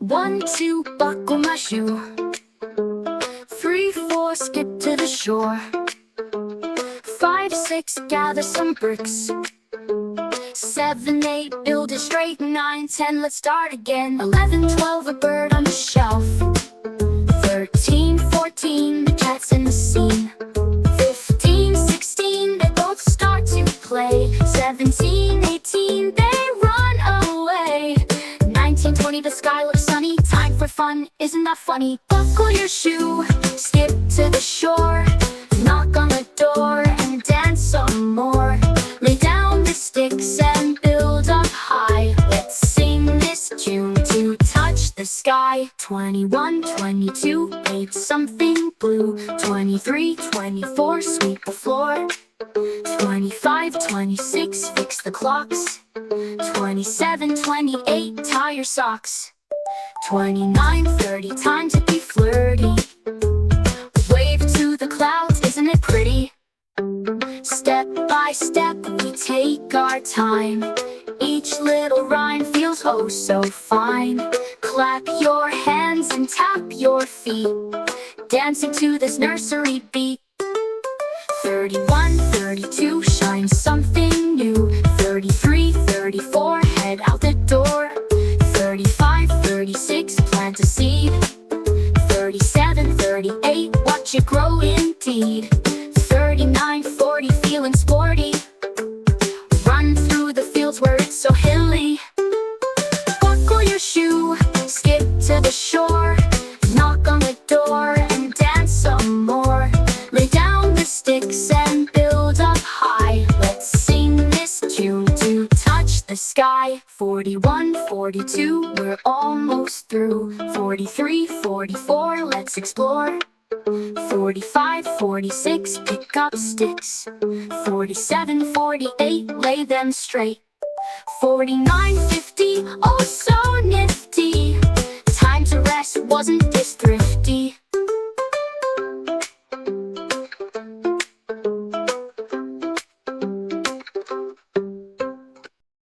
1, 2, buckle my shoe. 3, 4, skip to the shore. 5, 6, gather some bricks. 7, 8, build it straight. 9, 10, let's start again. 11, 12, a bird on the shelf. 13, 14, the cat's in the scene. 15, 16, they both start to play. 17, 18, they run away. 19, 20, the sky looks sunny. Time for fun, isn't that funny? Buckle your shoe, skip to the shore. Knock on the door and dance some more. Lay down the sticks and build up high. Let's sing this tune to touch the sky. 21, 22, paint something blue. 23, 24, sweep the floor. 25, 26, fix the clocks. 27, 28, tie your socks. 29, 30, time to be flirty. Wave to the clouds, isn't it pretty? Step by step we take our time. Each little rhyme feels oh so fine. Clap your hands and tap your feet, dancing to this nursery beat. 31, 32, shine something new. 33, 34, head out the door. 35, 36, plant a seed. 37, 38, watch it grow indeed. 39, 40, feeling sporty. Run through the fields where it's so hilly. Buckle your shoe, skip to the shore. Knock on the door and dance some more. Lay down the sticks and build up high. Let's sing this tune to touch the sky. 41, 42, we're almost through. 43, 44, let's explore. 45, 46, pick up sticks. 47, 48, lay them straight. 49, 50, oh so nifty. Time to rest, wasn't this thrifty?